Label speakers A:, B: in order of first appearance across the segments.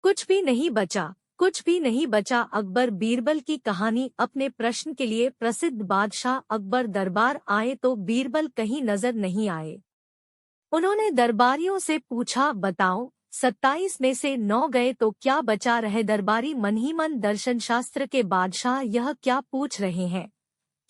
A: कुछ भी नहीं बचा, कुछ भी नहीं बचा। अकबर बीरबल की कहानी। अपने प्रश्न के लिए प्रसिद्ध बादशाह अकबर दरबार आए तो बीरबल कहीं नजर नहीं आए। उन्होंने दरबारियों से पूछा, बताओ 27 में से 9 गए तो क्या बचा रहे? दरबारी मन ही मन दर्शन शास्त्र के बादशाह यह क्या पूछ रहे हैं?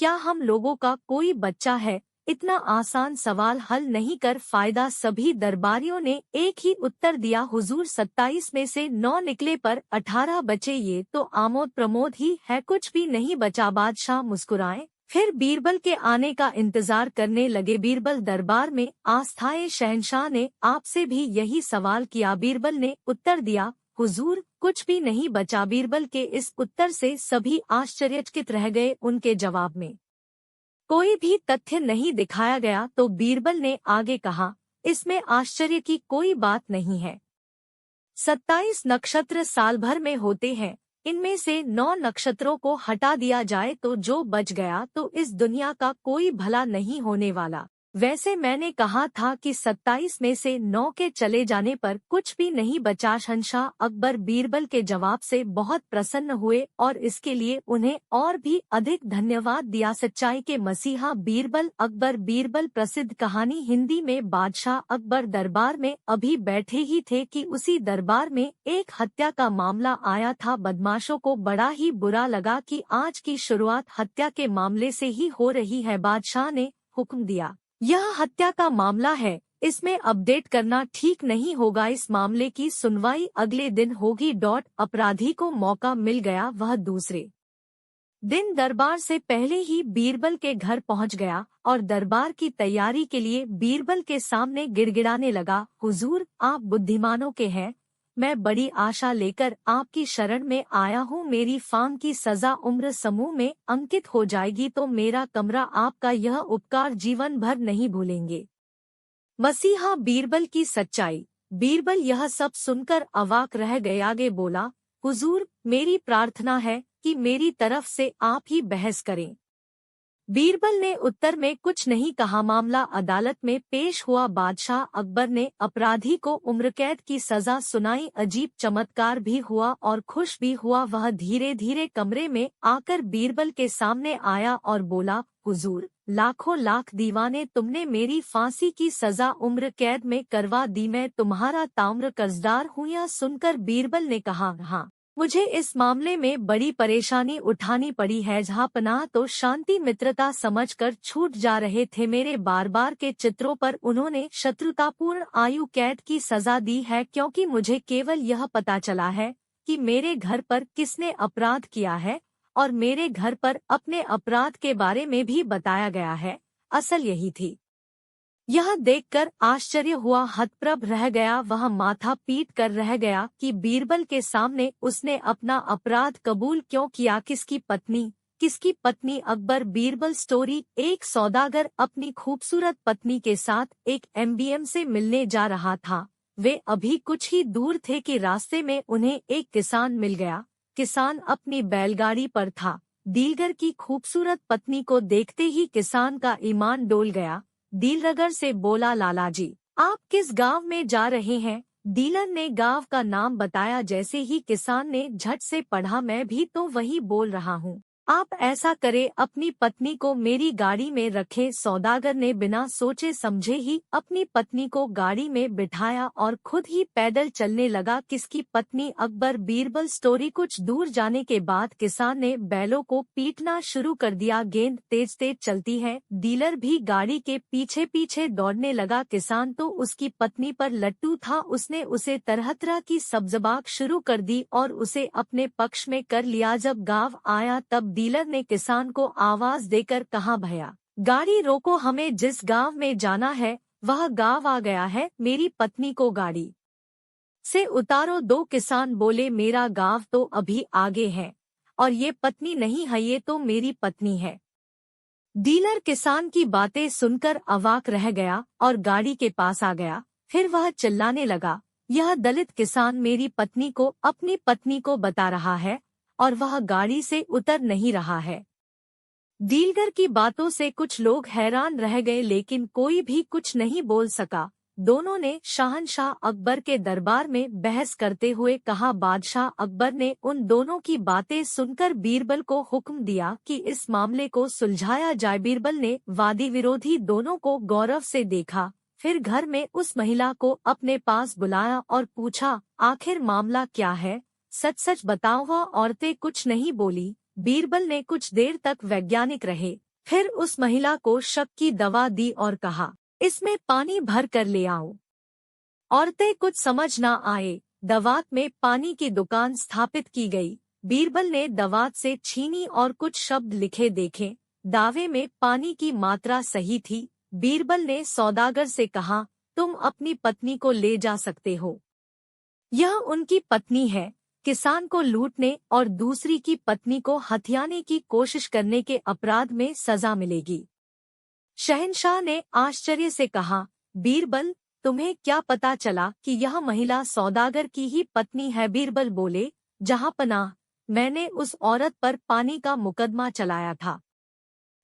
A: क्या हम लोगों का कोई बच्चा है? इतना आसान सवाल हल नहीं कर फायदा। सभी दरबारियों ने एक ही उत्तर दिया, हुजूर 27 में से 9 निकले पर 18 बचे, ये तो आमोद प्रमोद ही है, कुछ भी नहीं बचा। बादशाह मुस्कुराए, फिर बीरबल के आने का इंतजार करने लगे। बीरबल दरबार में आस्थाए शहंशाह ने आपसे भी यही सवाल किया। बीरबल ने उत्तर दिया, हुजूर कुछ भी नहीं बचा। बीरबल के इस उत्तर से सभी आश्चर्यचकित रह गए। उनके जवाब में कोई भी तथ्य नहीं दिखाया गया तो बीरबल ने आगे कहा, इसमें आश्चर्य की कोई बात नहीं है। 27 नक्षत्र साल भर में होते हैं, इनमें से 9 नक्षत्रों को हटा दिया जाए तो जो बच गया तो इस दुनिया का कोई भला नहीं होने वाला। वैसे मैंने कहा था कि 27 में से 9 के चले जाने पर कुछ भी नहीं बचा। शहंशाह अकबर बीरबल के जवाब से बहुत प्रसन्न हुए और इसके लिए उन्हें और भी अधिक धन्यवाद दिया। सच्चाई के मसीहा बीरबल। अकबर बीरबल प्रसिद्ध कहानी। हिंदी में बादशाह अकबर दरबार में अभी बैठे ही थे कि उसी दरबार में एक हत्या का मामला आया था। बदमाशों को बड़ा ही बुरा लगा कि आज की शुरुआत हत्या के मामले से ही हो रही है। बादशाह ने हुक्म दिया, यह हत्या का मामला है, इसमें अपडेट करना ठीक नहीं होगा। इस मामले की सुनवाई अगले दिन होगी। अपराधी को मौका मिल गया। वह दूसरे दिन दरबार से पहले ही बीरबल के घर पहुंच गया और दरबार की तैयारी के लिए बीरबल के सामने गिड़गिड़ाने लगा, हुजूर आप बुद्धिमानों के हैं, मैं बड़ी आशा लेकर आपकी शरण में आया हूँ। मेरी फांग की सजा उम्र समूह में अंकित हो जाएगी तो मेरा कमरा आपका यह उपकार जीवन भर नहीं भूलेंगे। मसीहा बीरबल की सच्चाई। बीरबल यह सब सुनकर अवाक रह गए। आगे बोला, हुजूर मेरी प्रार्थना है कि मेरी तरफ से आप ही बहस करें। बीरबल ने उत्तर में कुछ नहीं कहा। मामला अदालत में पेश हुआ। बादशाह अकबर ने अपराधी को उम्रकैद की सजा सुनाई। अजीब चमत्कार भी हुआ और खुश भी हुआ। वह धीरे धीरे कमरे में आकर बीरबल के सामने आया और बोला, हुजूर लाखों लाख दीवाने, तुमने मेरी फांसी की सजा उम्र कैद में करवा दी। मैं तुम्हारा ताम्र कर्जदार हूँ। यह सुनकर बीरबल ने कहा, हाँ, मुझे इस मामले में बड़ी परेशानी उठानी पड़ी है। जहाँपनाह तो शांति मित्रता समझकर छूट जा रहे थे। मेरे बार बार के चित्रों पर उन्होंने शत्रुतापूर्ण आयु कैद की सजा दी है, क्योंकि मुझे केवल यह पता चला है कि मेरे घर पर किसने अपराध किया है और मेरे घर पर अपने अपराध के बारे में भी बताया गया है। असल यही थी। यह देखकर आश्चर्य हुआ, हतप्रभ रह गया। वह माथा पीट कर रह गया कि बीरबल के सामने उसने अपना अपराध कबूल क्यों किया। किसकी पत्नी? अकबर बीरबल स्टोरी। एक सौदागर अपनी खूबसूरत पत्नी के साथ एक एमबीएम से मिलने जा रहा था। वे अभी कुछ ही दूर थे कि रास्ते में उन्हें एक किसान मिल गया। किसान अपनी बैलगाड़ी पर था। डीलर की खूबसूरत पत्नी को देखते ही किसान का ईमान डोल गया। डीलर से बोला, लाला जी आप किस गांव में जा रहे हैं? डीलर ने गांव का नाम बताया। जैसे ही किसान ने झट से पढ़ा, मैं भी तो वही बोल रहा हूँ। आप ऐसा करे, अपनी पत्नी को मेरी गाड़ी में रखे। सौदागर ने बिना सोचे समझे ही अपनी पत्नी को गाड़ी में बिठाया और खुद ही पैदल चलने लगा। किसकी पत्नी? अकबर बीरबल स्टोरी। कुछ दूर जाने के बाद किसान ने बैलों को पीटना शुरू कर दिया। गेंद तेज तेज चलती है। डीलर भी गाड़ी के पीछे पीछे दौड़ने लगा। किसान तो उसकी पत्नी पर लट्टू था। उसने उसे तरह तरह की सब्जबाग शुरू कर दी और उसे अपने पक्ष में कर लिया। जब गांव आया तब डीलर ने किसान को आवाज देकर कहा, भैया गाड़ी रोको, हमें जिस गांव में जाना है वह गांव आ गया है, मेरी पत्नी को गाड़ी से उतारो। दो किसान बोले, मेरा गांव तो अभी आगे है और ये पत्नी नहीं है, ये तो मेरी पत्नी है। डीलर किसान की बातें सुनकर अवाक रह गया और गाड़ी के पास आ गया। फिर वह चिल्लाने लगा, यह दलित किसान मेरी पत्नी को अपनी पत्नी को बता रहा है और वह गाड़ी से उतर नहीं रहा है। डीलर की बातों से कुछ लोग हैरान रह गए, लेकिन कोई भी कुछ नहीं बोल सका। दोनों ने शहंशाह अकबर के दरबार में बहस करते हुए कहा। बादशाह अकबर ने उन दोनों की बातें सुनकर बीरबल को हुक्म दिया कि इस मामले को सुलझाया जाए। बीरबल ने वादी विरोधी दोनों को गौरव से देखा, फिर घर में उस महिला को अपने पास बुलाया और पूछा, आखिर मामला क्या है, सच सच बताओ। वह औरतें कुछ नहीं बोली। बीरबल ने कुछ देर तक वैज्ञानिक रहे, फिर उस महिला को शक की दवा दी और कहा, इसमें पानी भर कर ले आओ। औरतें कुछ समझ न आए। दवात में पानी की दुकान स्थापित की गई। बीरबल ने दवात से छीनी और कुछ शब्द लिखे देखे। दावे में पानी की मात्रा सही थी। बीरबल ने सौदागर से कहा, तुम अपनी पत्नी को ले जा सकते हो। यह उनकी पत्नी है। किसान को लूटने और दूसरी की पत्नी को हथियाने की कोशिश करने के अपराध में सजा मिलेगी। शहंशाह ने आश्चर्य से कहा, बीरबल, तुम्हें क्या पता चला कि यह महिला सौदागर की ही पत्नी है? बीरबल बोले, जहांपनाह, मैंने उस औरत पर पानी का मुकदमा चलाया था।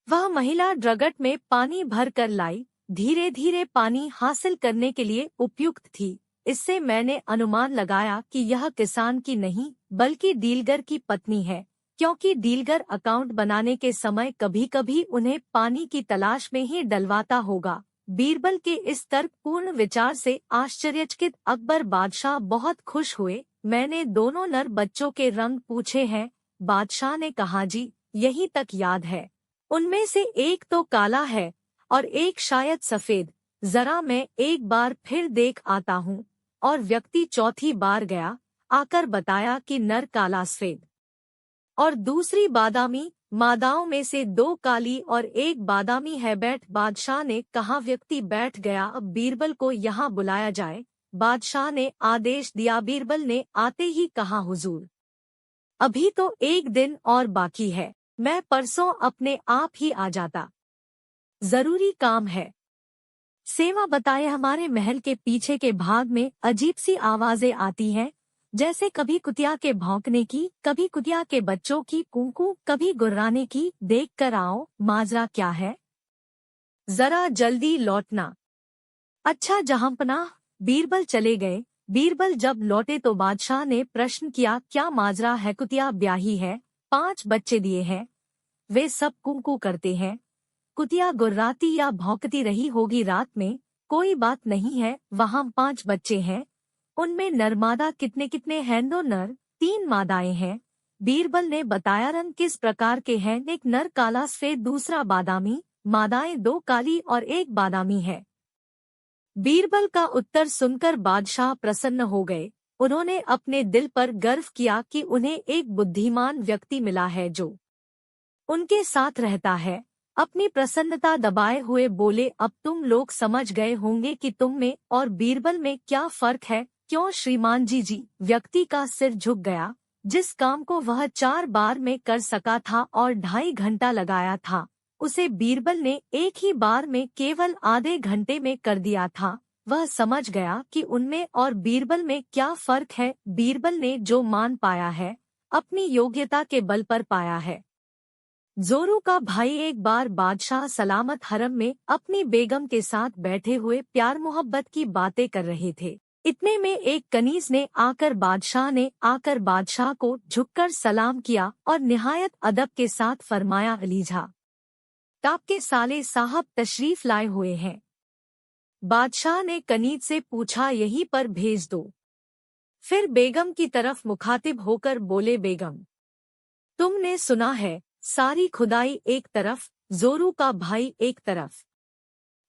A: वह महिला ड्रगट में पानी भर कर लाई, धीरे धीरे पानी हासिल करने के लिए उपयुक्त थी। इससे मैंने अनुमान लगाया कि यह किसान की नहीं बल्कि डीलगर की पत्नी है, क्योंकि डीलगर अकाउंट बनाने के समय कभी कभी उन्हें पानी की तलाश में ही डलवाता होगा। बीरबल के इस तर्कपूर्ण विचार से आश्चर्यचकित अकबर बादशाह बहुत खुश हुए। मैंने दोनों नर बच्चों के रंग पूछे हैं। बादशाह ने कहा, जी यही तक याद है। उनमें से एक तो काला है और एक शायद सफेद। जरा मैं एक बार फिर देख आता हूँ। और व्यक्ति चौथी बार गया, आकर बताया कि नर काला सफेद और दूसरी बादामी। मादाओं में से दो काली और एक बादामी है। बैठ। बादशाह ने कहा। व्यक्ति बैठ गया। अब बीरबल को यहाँ बुलाया जाए। बादशाह ने आदेश दिया। बीरबल ने आते ही कहा, हुजूर, अभी तो एक दिन और बाकी है। मैं परसों अपने आप ही आ जाता। जरूरी काम है। सेवा बताए। हमारे महल के पीछे के भाग में अजीब सी आवाजें आती हैं, जैसे कभी कुतिया के भौंकने की, कभी कुतिया के बच्चों की कूकू, कभी गुर्राने की। देख कर आओ, माजरा क्या है? जरा जल्दी लौटना। अच्छा जहांपनाह। बीरबल चले गए। बीरबल जब लौटे तो बादशाह ने प्रश्न किया, क्या माजरा है? कुतिया ब्याही है, 5 बच्चे दिए हैं, वे सब कूकू करते हैं। कुतिया गुर्राती या भौंकती रही होगी रात में। कोई बात नहीं है, वहाँ 5 बच्चे हैं। उनमें नरमादा कितने कितने हैं? 2 नर, 3 मादाएं हैं। बीरबल ने बताया। रंग किस प्रकार के हैं? एक नर काला सफेद, दूसरा बादामी। मादाएं 2 काली और 1 बादामी है। बीरबल का उत्तर सुनकर बादशाह प्रसन्न हो गए। उन्होंने अपने दिल पर गर्व किया कि उन्हें एक बुद्धिमान व्यक्ति मिला है जो उनके साथ रहता है। अपनी प्रसन्नता दबाए हुए बोले, अब तुम लोग समझ गए होंगे कि तुम में और बीरबल में क्या फर्क है। क्यों श्रीमान जी? व्यक्ति का सिर झुक गया। जिस काम को वह 4 बार में कर सका था और 2.5 घंटा लगाया था, उसे बीरबल ने एक ही बार में केवल आधे घंटे में कर दिया था। वह समझ गया कि उनमें और बीरबल में क्या फर्क है। बीरबल ने जो मान पाया है, अपनी योग्यता के बल पर पाया है। जोरू का भाई एक बार बादशाह सलामत हरम में अपनी बेगम के साथ बैठे हुए प्यार मोहब्बत की बातें कर रहे थे। इतने में एक कनीज ने आकर बादशाह को झुककर सलाम किया और निहायत अदब के साथ फरमाया, अलीजा, आपके साले साहब तशरीफ लाए हुए हैं। बादशाह ने कनीज से पूछा, यहीं पर भेज दो। फिर बेगम की तरफ मुखातिब होकर बोले, बेगम, तुमने सुना है, सारी खुदाई एक तरफ, जोरू का भाई एक तरफ।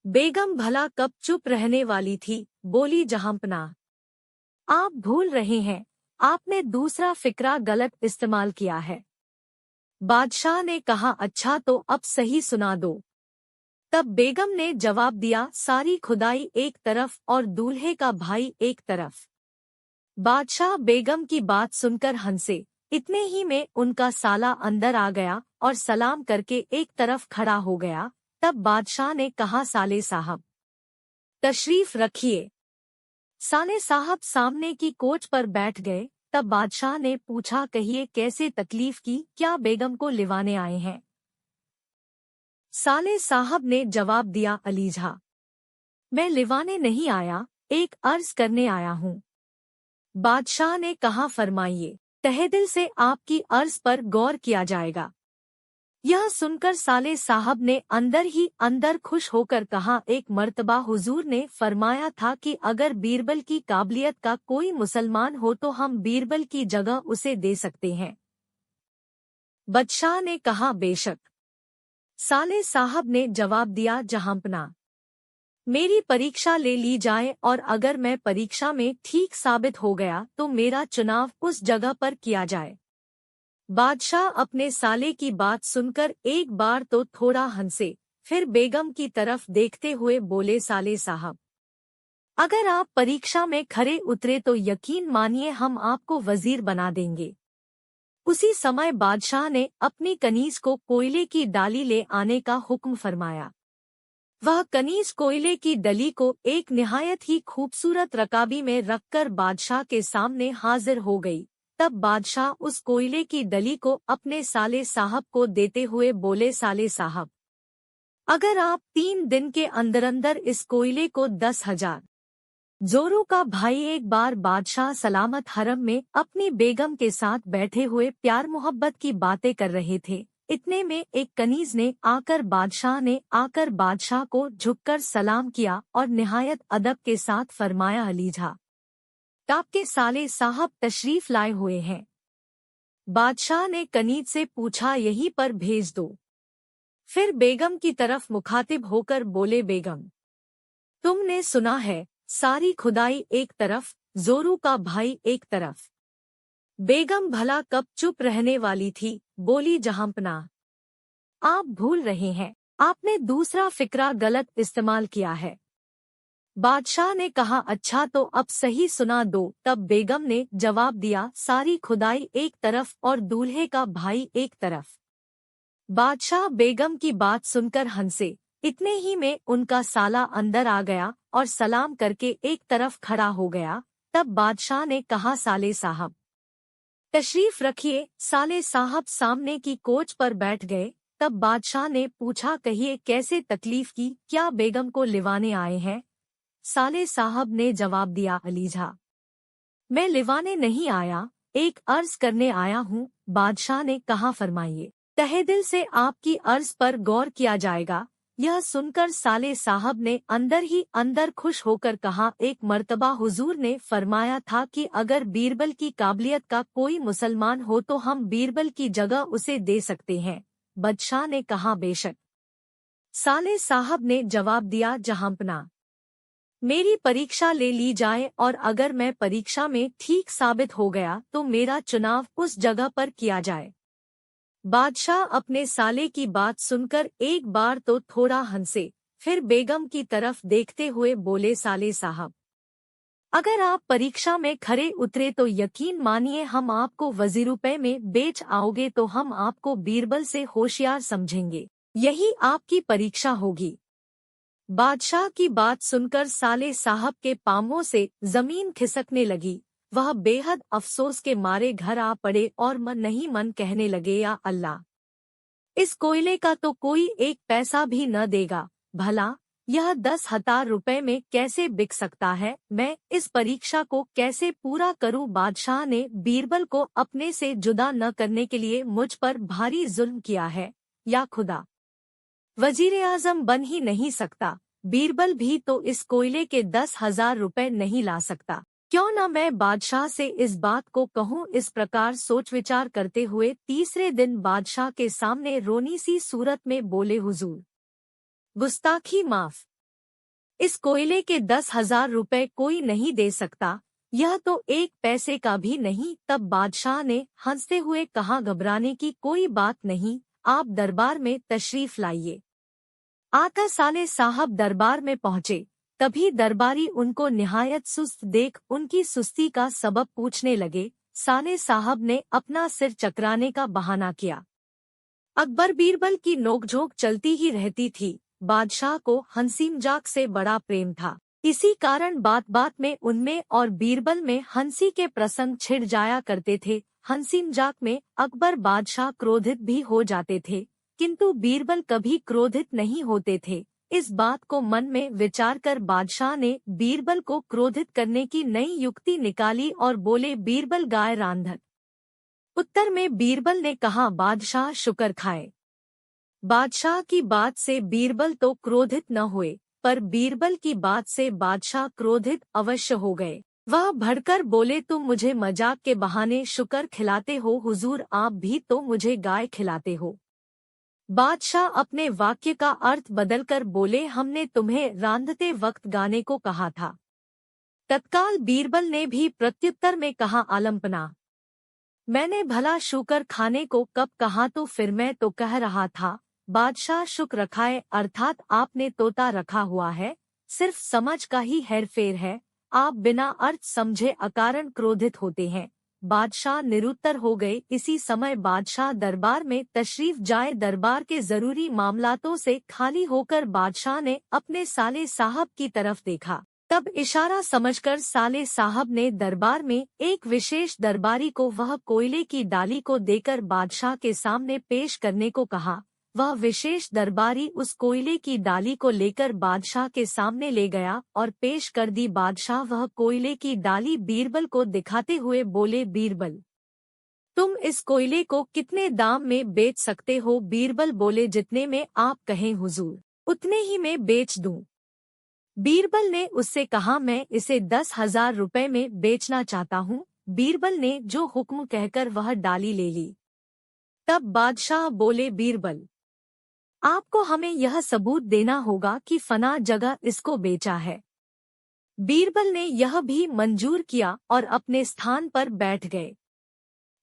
A: बेगम भला कब चुप रहने वाली थी, बोली, जहांपनाह, आप भूल रहे हैं, आपने दूसरा फिक्रा गलत इस्तेमाल किया है। बादशाह ने कहा, अच्छा तो अब सही सुना दो। तब बेगम ने जवाब दिया, सारी खुदाई एक तरफ और दूल्हे का भाई एक तरफ। बादशाह बेगम की बात सुनकर हंसे। इतने ही में उनका साला अंदर आ गया और सलाम करके एक तरफ खड़ा हो गया। तब बादशाह ने कहा, साले साहब तशरीफ रखिए। साले साहब सामने की कोच पर बैठ गए। तब बादशाह ने पूछा, कहिए कैसे तकलीफ की, क्या बेगम को लिवाने आए हैं? साले साहब ने जवाब दिया, अलीजा, मैं लिवाने नहीं आया, एक अर्ज करने आया हूँ। बादशाह ने कहा, फरमाइए, तहे दिल से आपकी अर्ज पर गौर किया जाएगा। यह सुनकर साले साहब ने अंदर ही अंदर खुश होकर कहा, एक मर्तबा हुजूर ने फरमाया था कि अगर बीरबल की काबिलियत का कोई मुसलमान हो तो हम बीरबल की जगह उसे दे सकते हैं। बादशाह ने कहा, बेशक। साले साहब ने जवाब दिया, जहांपना, मेरी परीक्षा ले ली जाए और अगर मैं परीक्षा में ठीक साबित हो गया तो मेरा चुनाव उस जगह पर किया जाए। बादशाह अपने साले की बात सुनकर एक बार तो थोड़ा हंसे, फिर बेगम की तरफ देखते हुए बोले, साले साहब, अगर आप परीक्षा में खरे उतरे तो यकीन मानिए हम आपको वजीर बना देंगे। उसी समय बादशाह ने अपनी कनीज को कोयले की डाली ले आने का हुक्म फरमाया। वह कनीज कोयले की डली को एक निहायत ही खूबसूरत रकाबी में रखकर बादशाह के सामने हाजिर हो गई। तब बादशाह उस कोयले की डली को अपने साले साहब को देते हुए बोले, साले साहब, अगर आप 3 दिन के अंदर अंदर इस कोयले को 10,000 जोरू का भाई। एक बार बादशाह सलामत हरम में अपनी बेगम के साथ बैठे हुए प्यार मोहब्बत की बातें कर रहे थे। इतने में एक कनीज ने आकर बादशाह को झुककर सलाम किया और निहायत अदब के साथ फरमाया, अलीजा, आपके साले साहब तशरीफ लाए हुए हैं। बादशाह ने कनीज से पूछा, यहीं पर भेज दो। फिर बेगम की तरफ मुखातिब होकर बोले, बेगम, तुमने सुना है, सारी खुदाई एक तरफ, जोरू का भाई एक तरफ। बेगम भला कब चुप रहने वाली थी, बोली, जहांपना, आप भूल रहे हैं, आपने दूसरा फिक्रा गलत इस्तेमाल किया है। बादशाह ने कहा, अच्छा तो अब सही सुना दो। तब बेगम ने जवाब दिया, सारी खुदाई एक तरफ और दूल्हे का भाई एक तरफ। बादशाह बेगम की बात सुनकर हंसे। इतने ही में उनका साला अंदर आ गया और सलाम करके एक तरफ खड़ा हो गया। तब बादशाह ने कहा, साले साहब तशरीफ रखिए। साले साहब सामने की कोच पर बैठ गए। तब बादशाह ने पूछा, कहिए कैसे तकलीफ की, क्या बेगम को लिवाने आए हैं? साले साहब ने जवाब दिया, अलीजा, मैं लिवाने नहीं आया, एक अर्ज करने आया हूँ। बादशाह ने कहा, फरमाइए, तहे दिल से आपकी अर्ज पर गौर किया जाएगा। यह सुनकर साले साहब ने अंदर ही अंदर खुश होकर कहा, एक मर्तबा हुजूर ने फरमाया था कि अगर बीरबल की काबिलियत का कोई मुसलमान हो तो हम बीरबल की जगह उसे दे सकते हैं। बादशाह ने कहा, बेशक। साले साहब ने जवाब दिया, जहांपना, मेरी परीक्षा ले ली जाए और अगर मैं परीक्षा में ठीक साबित हो गया तो मेरा चुनाव उस जगह पर किया जाए। बादशाह अपने साले की बात सुनकर एक बार तो थोड़ा हंसे, फिर बेगम की तरफ देखते हुए बोले, साले साहब, अगर आप परीक्षा में खरे उतरे तो यकीन मानिए हम आपको वजीर रुपए में बेच आओगे तो हम आपको बीरबल से होशियार समझेंगे। यही आपकी परीक्षा होगी। बादशाह की बात सुनकर साले साहब के पांवों से जमीन खिसकने लगी। वह बेहद अफसोस के मारे घर आ पड़े और मन नहीं मन कहने लगे, या अल्लाह, इस कोयले का तो कोई एक पैसा भी न देगा। भला यह 10,000 रुपए में कैसे बिक सकता है? मैं इस परीक्षा को कैसे पूरा करूं? बादशाह ने बीरबल को अपने से जुदा न करने के लिए मुझ पर भारी जुल्म किया है। या खुदा, वजीर आजम बन ही नहीं सकता। बीरबल भी तो इस कोयले के 10,000 रुपए नहीं ला सकता। क्यों न मैं बादशाह से इस बात को कहूँ। इस प्रकार सोच विचार करते हुए तीसरे दिन बादशाह के सामने रोनी सी सूरत में बोले, हुजूर, गुस्ताखी माफ। इस कोयले के 10,000 रुपए कोई नहीं दे सकता, यह तो एक पैसे का भी नहीं। तब बादशाह ने हंसते हुए कहा, घबराने की कोई बात नहीं, आप दरबार में तशरीफ लाइए। आका साले साहब दरबार में पहुँचे। तभी दरबारी उनको निहायत सुस्त देख उनकी सुस्ती का सबब पूछने लगे। साले साहब ने अपना सिर चकराने का बहाना किया। अकबर बीरबल की नोकझोंक चलती ही रहती थी। बादशाह को हंसीमजाक से बड़ा प्रेम था। इसी कारण बात बात में उनमें और बीरबल में हंसी के प्रसंग छिड़ जाया करते थे। हंसीमजाक में अकबर बादशाह क्रोधित भी हो जाते थे, किंतु बीरबल कभी क्रोधित नहीं होते थे। इस बात को मन में विचार कर बादशाह ने बीरबल को क्रोधित करने की नई युक्ति निकाली और बोले, बीरबल गाय रांधत। उत्तर में बीरबल ने कहा, बादशाह शुक्र खाए। बादशाह की बात से बीरबल तो क्रोधित न हुए, पर बीरबल की बात से बादशाह क्रोधित अवश्य हो गए। वह भड़कर बोले, तुम मुझे मजाक के बहाने शुक्र खिलाते हो, हुजूर आप भी तो मुझे गाय खिलाते हो। बादशाह अपने वाक्य का अर्थ बदलकर बोले, हमने तुम्हें रांधते वक्त गाने को कहा था। तत्काल बीरबल ने भी प्रत्युत्तर में कहा, आलम्पना, मैंने भला शुक्र खाने को कब कहा, तो फिर मैं तो कह रहा था बादशाह शुक्र खाए, अर्थात आपने तोता रखा हुआ है, सिर्फ समझ का ही हेरफेर है, आप बिना अर्थ समझे अकारण क्रोधित होते हैं। बादशाह निरुत्तर हो गए। इसी समय बादशाह दरबार में तशरीफ जाए दरबार के जरूरी मामलातों से खाली होकर बादशाह ने अपने साले साहब की तरफ देखा। तब इशारा समझकर साले साहब ने दरबार में एक विशेष दरबारी को वह कोयले की डाली को देकर बादशाह के सामने पेश करने को कहा। वह विशेष दरबारी उस कोयले की डाली को लेकर बादशाह के सामने ले गया और पेश कर दी। बादशाह वह कोयले की डाली बीरबल को दिखाते हुए बोले, बीरबल तुम इस कोयले को कितने दाम में बेच सकते हो? बीरबल बोले, जितने में आप कहें हुजूर, उतने ही में बेच दूं। बीरबल ने उससे कहा, मैं इसे 10,000 रुपए में बेचना चाहता हूँ। बीरबल ने जो हुक्म कहकर वह डाली ले ली। तब बादशाह बोले, बीरबल आपको हमें यह सबूत देना होगा कि फना जगह इसको बेचा है। बीरबल ने यह भी मंजूर किया और अपने स्थान पर बैठ गए।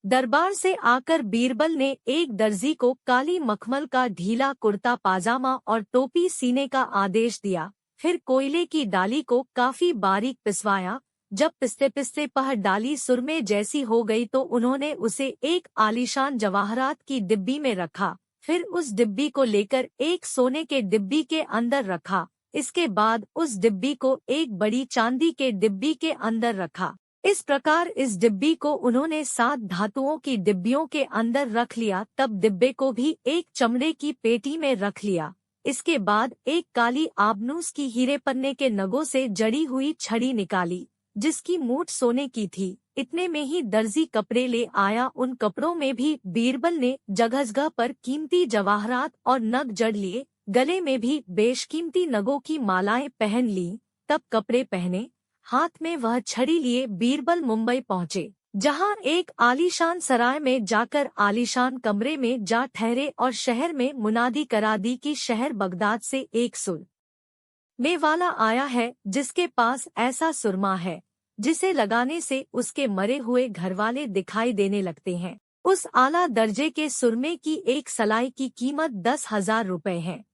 A: दरबार से आकर बीरबल ने एक दर्जी को काली मखमल का ढीला कुर्ता पाजामा और टोपी सीने का आदेश दिया। फिर कोयले की डाली को काफी बारीक पिसवाया। जब पिसते पिसते वह डाली सुरमे जैसी हो गई तो उन्होंने उसे एक आलीशान जवाहरात की डिब्बी में रखा। फिर उस डिब्बी को लेकर एक सोने के डिब्बी के अंदर रखा। इसके बाद उस डिब्बी को एक बड़ी चांदी के डिब्बी के अंदर रखा। इस प्रकार इस डिब्बी को उन्होंने 7 धातुओं की डिब्बियों के अंदर रख लिया। तब डिब्बे को भी एक चमड़े की पेटी में रख लिया। इसके बाद एक काली आबनूस की हीरे पन्ने के नगों से जड़ी हुई छड़ी निकाली, जिसकी मूठ सोने की थी। इतने में ही दर्जी कपड़े ले आया। उन कपड़ों में भी बीरबल ने जगह पर कीमती जवाहरात और नग जड़ लिए। गले में भी बेशकीमती नगों की मालाएं पहन ली। तब कपड़े पहने, हाथ में वह छड़ी लिए बीरबल मुंबई पहुँचे, जहां एक आलीशान सराय में जाकर आलीशान कमरे में जा ठहरे और शहर में मुनादी करा दी कि शहर बगदाद से एक सुरमे वाला आया है, जिसके पास ऐसा सुरमा है जिसे लगाने से उसके मरे हुए घरवाले दिखाई देने लगते हैं। उस आला दर्जे के सुरमे की एक सलाई की कीमत 10,000 रुपए है।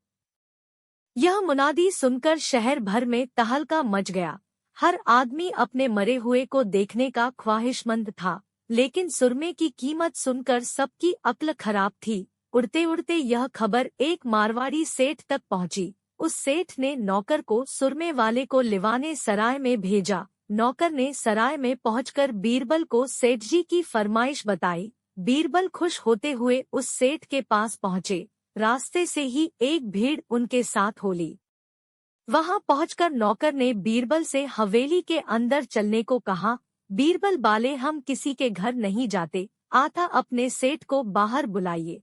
A: यह मुनादी सुनकर शहर भर में तहलका मच गया। हर आदमी अपने मरे हुए को देखने का ख्वाहिशमंद था, लेकिन सुरमे की कीमत सुनकर सबकी अक्ल खराब थी। उड़ते उड़ते यह खबर एक मारवाड़ी सेठ तक पहुंची। उस सेठ ने नौकर को सुरमे वाले को लिवाने सराय में भेजा। नौकर ने सराय में पहुंचकर बीरबल को सेठ जी की फरमाइश बताई। बीरबल खुश होते हुए उस सेठ के पास पहुंचे। रास्ते से ही एक भीड़ उनके साथ हो ली। वहां पहुंचकर नौकर ने बीरबल से हवेली के अंदर चलने को कहा। बीरबल बाले, हम किसी के घर नहीं जाते, आता अपने सेठ को बाहर बुलाइए।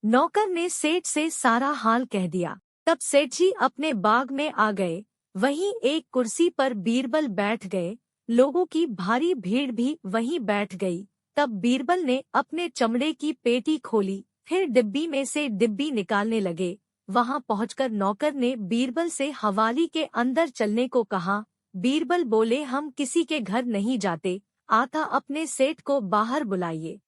A: नौकर ने सेठ से सारा हाल कह दिया। तब सेठ जी अपने बाग में आ गए। वहीं एक कुर्सी पर बीरबल बैठ गए। लोगों की भारी भीड़ भी वहीं बैठ गई। तब बीरबल ने अपने चमड़े की पेटी खोली, फिर डिब्बी में से डिब्बी निकालने लगे। वहां पहुंचकर नौकर ने बीरबल से हवाली के अंदर चलने को कहा। बीरबल बोले, हम किसी के घर नहीं जाते, आता अपने सेठ को बाहर बुलाइए।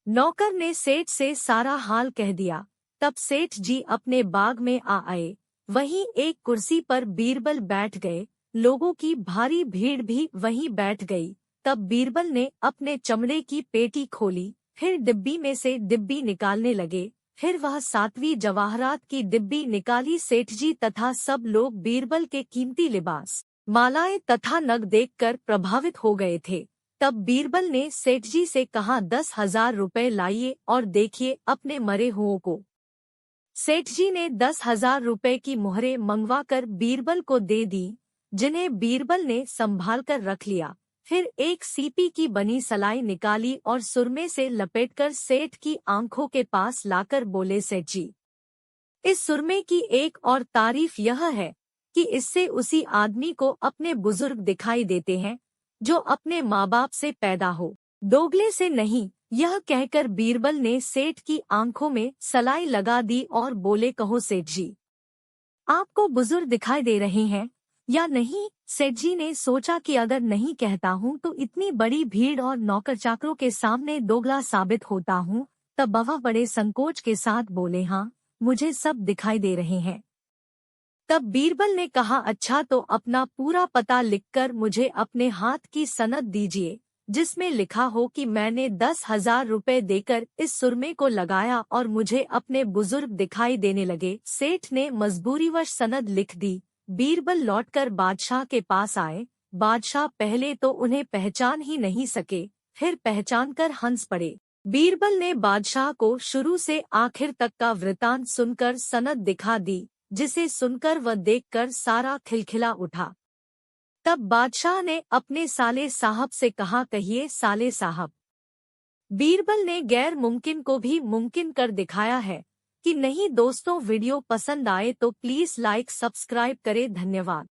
A: नौकर ने सेठ से सारा हाल कह दिया। तब सेठ जी अपने बाग में आ आए। वहीं एक कुर्सी पर बीरबल बैठ गए। लोगों की भारी भीड़ भी वहीं बैठ गई। तब बीरबल ने अपने चमड़े की पेटी खोली, फिर डिब्बी में से डिब्बी निकालने लगे। फिर वह 7वीं जवाहरात की डिब्बी निकाली। सेठ जी तथा सब लोग बीरबल के कीमती लिबास, मालाएं तथा नग देखकर प्रभावित हो गए थे। तब बीरबल ने सेठ जी से कहा, 10,000 रुपए लाइए और देखिए अपने मरे हुओं को। सेठ जी ने 10,000 रुपए की मुहरें मंगवाकर बीरबल को दे दी, जिन्हें बीरबल ने संभाल कर रख लिया। फिर एक सीपी की बनी सलाई निकाली और सुरमे से लपेटकर सेठ की आंखों के पास लाकर बोले, सेठ जी, इस सुरमे की एक और तारीफ यह है कि इससे उसी आदमी को अपने बुजुर्ग दिखाई देते हैं जो अपने माँ बाप से पैदा हो, दोगले से नहीं। यह कहकर बीरबल ने सेठ की आंखों में सलाई लगा दी और बोले, कहो सेठ जी, आपको बुजुर्ग दिखाई दे रहे हैं या नहीं? सेठ जी ने सोचा कि अगर नहीं कहता हूँ तो इतनी बड़ी भीड़ और नौकर चाकरों के सामने दोगला साबित होता हूँ। तब वह बड़े संकोच के साथ बोले, हाँ, मुझे सब दिखाई दे रहे हैं। तब बीरबल ने कहा, अच्छा तो अपना पूरा पता लिखकर मुझे अपने हाथ की सनद दीजिए, जिसमें लिखा हो कि मैंने 10,000 रुपए देकर इस सुरमे को लगाया और मुझे अपने बुजुर्ग दिखाई देने लगे। सेठ ने मजबूरीवश सनद लिख दी। बीरबल लौटकर बादशाह के पास आए। बादशाह पहले तो उन्हें पहचान ही नहीं सके, फिर पहचानकर हंस पड़े। बीरबल ने बादशाह को शुरू से आखिर तक का वृतांत सुनकर सनद दिखा दी, जिसे सुनकर व देखकर सारा खिलखिला उठा। तब बादशाह ने अपने साले साहब से कहा, कहिए साले साहब, बीरबल ने गैर मुमकिन को भी मुमकिन कर दिखाया है कि नहीं। दोस्तों, वीडियो पसंद आए तो प्लीज लाइक सब्सक्राइब करें। धन्यवाद।